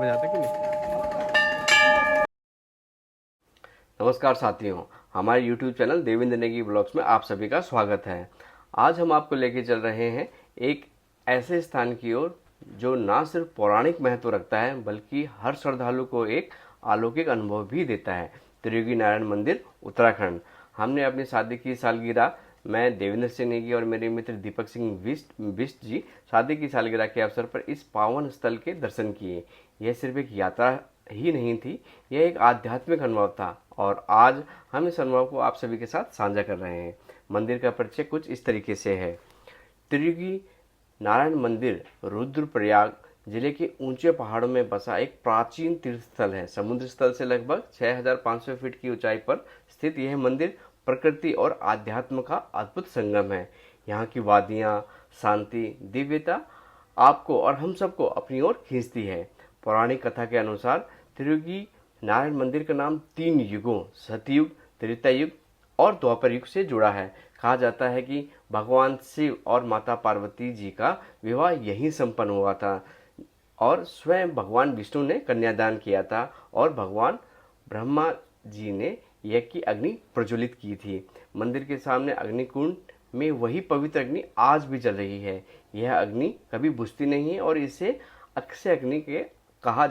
बजाते कि नहीं। नमस्कार साथियों, हमारे YouTube channel Devendra Negi blogs में आप सभी का स्वागत है। आज हम आपको लेके चल रहे हैं एक ऐसे स्थान की ओर जो ना सिर्फ पौराणिक महत्व रखता है बल्कि हर श्रद्धालु को एक अलौकिक अनुभव भी देता है। त्रियोगी नारायण मंदिर, उत्तराखंड। हमने अपनी शादी की सालगिरह, मैं देवेंद्र सिंह नेगी और मेरे मित्र दीपक सिंह बिष्ट जी शादी की सालगिरह के अवसर पर इस पावन स्थल के दर्शन किए। यह सिर्फ एक यात्रा ही नहीं थी, यह एक आध्यात्मिक अनुभव था और आज हम इस अनुभव को आप सभी के साथ साझा कर रहे हैं। मंदिर का परिचय कुछ इस तरीके से है। त्रियोगी नारायण मंदिर रुद्रप्रयाग जिले के ऊंचे पहाड़ों में बसा एक प्राचीन तीर्थ स्थल है। समुद्र स्थल से लगभग 6500 फीट की ऊंचाई पर स्थित यह मंदिर प्रकृति और आध्यात्म का अद्भुत संगम है। यहाँ की वादियाँ, शांति, दिव्यता आपको और हम सबको अपनी ओर खींचती है। पौराणिक कथा के अनुसार त्रियोगी नारायण मंदिर का नाम 3 युगों सतयुग, त्रेता युग और द्वापर युग से जुड़ा है। कहा जाता है कि भगवान शिव और माता पार्वती जी का विवाह यहीं संपन्न हुआ था और स्वयं भगवान विष्णु ने कन्यादान किया था और भगवान ब्रह्मा जी ने यज्ञ की अग्नि प्रज्वलित की थी। मंदिर के सामने अग्निकुंड में वही पवित्र अग्नि आज भी जल रही है। यह अग्नि कभी बुझती नहीं है और इसे अक्षय अग्नि कहा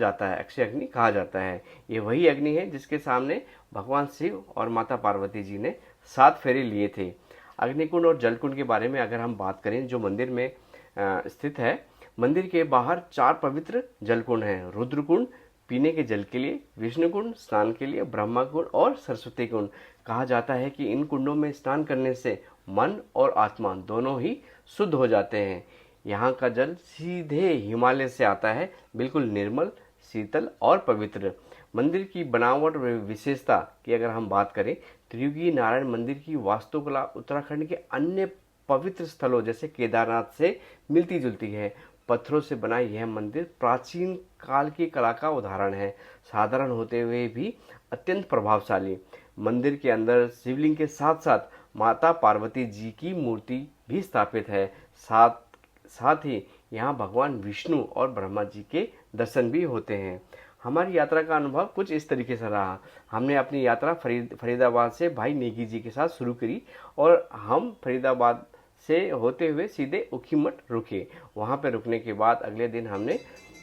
जाता है। ये वही अग्नि है जिसके सामने भगवान शिव और माता पार्वती जी ने 7 फेरे लिए थे। अग्निकुंड और जलकुंड के बारे में अगर हम बात करें जो मंदिर में स्थित है, मंदिर के बाहर 4 पवित्र जलकुंड हैं। रुद्रकुंड पीने के जल के लिए, विष्णुकुंड स्नान के लिए, ब्रह्मा कुंड और सरस्वती कुंड। कहा जाता है कि इन कुंडों में स्नान करने से मन और आत्मा दोनों ही शुद्ध हो जाते हैं। यहाँ का जल सीधे हिमालय से आता है, बिल्कुल निर्मल, शीतल और पवित्र। मंदिर की बनावट और विशेषता की अगर हम बात करें, त्रियोगी नारायण मंदिर की वास्तुकला उत्तराखंड के अन्य पवित्र स्थलों जैसे केदारनाथ से मिलती जुलती है। पत्थरों से बना यह मंदिर प्राचीन काल की कला का उदाहरण है, साधारण होते हुए भी अत्यंत प्रभावशाली। मंदिर के अंदर शिवलिंग के साथ साथ माता पार्वती जी की मूर्ति भी स्थापित है। साथ ही यहाँ भगवान विष्णु और ब्रह्मा जी के दर्शन भी होते हैं। हमारी यात्रा का अनुभव कुछ इस तरीके से रहा। हमने अपनी यात्रा फरीदाबाद से भाई नेगी जी के साथ शुरू करी और हम फरीदाबाद से होते हुए सीधे ऊखीमठ रुके। वहाँ पर रुकने के बाद अगले दिन हमने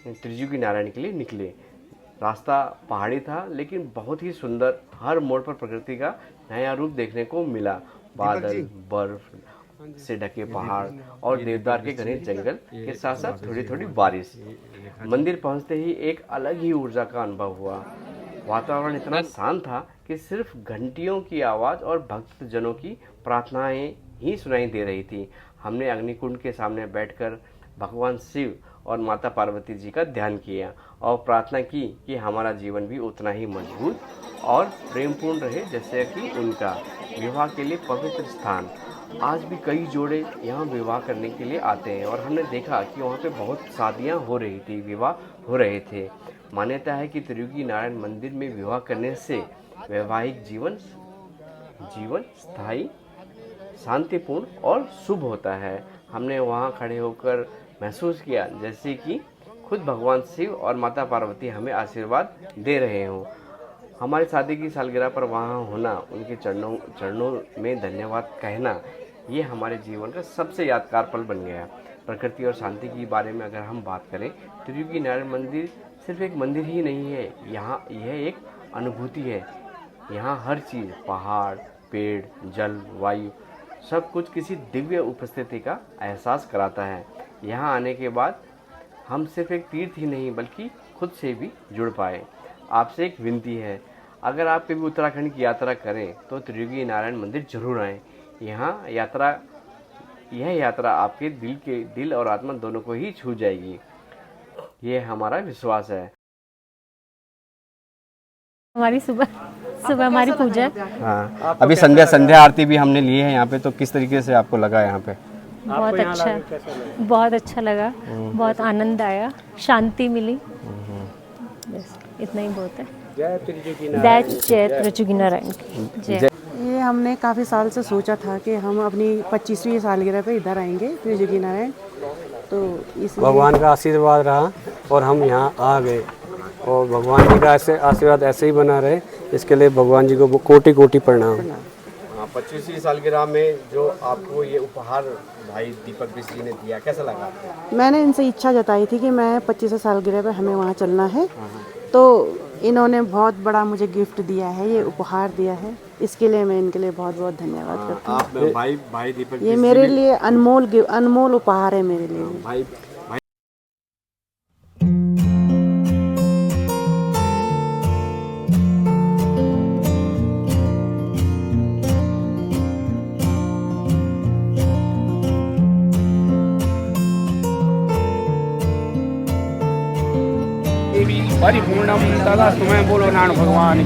त्रियोगी नारायण के लिए निकले। रास्ता पहाड़ी था लेकिन बहुत ही सुंदर, हर मोड़ पर प्रकृति का नया रूप देखने को मिला। बादल, बर्फ से ढके पहाड़ और देवदार के घने जंगल के साथ साथ थोड़ी थोड़ी बारिश। मंदिर पहुंचते ही एक अलग ही ऊर्जा का अनुभव हुआ। वातावरण इतना शांत था कि सिर्फ घंटियों की आवाज़ और भक्तजनों की प्रार्थनाएं ही सुनाई दे रही थी। हमने अग्निकुंड के सामने बैठकर भगवान शिव और माता पार्वती जी का ध्यान किया और प्रार्थना की कि हमारा जीवन भी उतना ही मजबूत और प्रेमपूर्ण रहे जैसे कि उनका। विवाह के लिए पवित्र स्थान। आज भी कई जोड़े यहाँ विवाह करने के लिए आते हैं और हमने देखा कि वहाँ पे बहुत शादियाँ हो रही थी, विवाह हो रहे थे। मान्यता है कि त्रियोगी नारायण मंदिर में विवाह करने से वैवाहिक जीवन स्थायी, शांतिपूर्ण और शुभ होता है। हमने वहाँ खड़े होकर महसूस किया जैसे कि खुद भगवान शिव और माता पार्वती हमें आशीर्वाद दे रहे हों। हमारी शादी की सालगिरह पर वहाँ होना, उनके चरणों में धन्यवाद कहना, ये हमारे जीवन का सबसे यादगार पल बन गया। प्रकृति और शांति के बारे में अगर हम बात करें, त्रियोगी नारायण मंदिर सिर्फ एक मंदिर ही नहीं है, यहाँ यह एक अनुभूति है। यहाँ हर चीज़, पहाड़, पेड़, जल, वायु, सब कुछ किसी दिव्य उपस्थिति का एहसास कराता है। यहाँ आने के बाद हम सिर्फ एक तीर्थ ही नहीं बल्कि खुद से भी जुड़ पाए। आपसे एक विनती है, अगर आप कभी उत्तराखंड की यात्रा करें तो त्रियोगी नारायण मंदिर जरूर आएँ। यह यात्रा आपके दिल और आत्मा दोनों को ही छू जाएगी, ये हमारा विश्वास है। हमारी सुबह हमारी पूजा है। हाँ, अभी संध्या आरती भी हमने ली है यहाँ पे, तो किस तरीके से आपको लगा यहाँ पे? बहुत अच्छा लगा, बहुत आनंद आया, शांति मिली, बस इतना ही बहुत है। जय त्रियोगी नारायण की जय। ये हमने काफ़ी साल से सोचा था कि हम अपनी 25वीं सालगिरह पे इधर आएंगे त्रियोगी नारायण, तो इसलिए भगवान का आशीर्वाद रहा और हम यहाँ आ गए। और भगवान जी का ऐसे आशीर्वाद ऐसे ही बना रहे, इसके लिए भगवान जी को कोटि कोटि प्रणाम। 25वीं सालगिरह में जो आपको ये उपहार भाई दीपक बिष्ट जी ने दिया, कैसा लगा? मैंने इनसे इच्छा जताई थी कि मैं 25 सालगिरह पे हमें वहाँ चलना है, तो इन्होंने बहुत बड़ा मुझे गिफ्ट दिया है, ये उपहार दिया है, इसके लिए मैं इनके लिए बहुत बहुत धन्यवाद करती हूँ। आप भाई दीपक ये मेरे लिए अनमोल उपहार है मेरे लिए। भाई परिपूर्णम तदस्तु, मैं बोलो नारायण भगवान।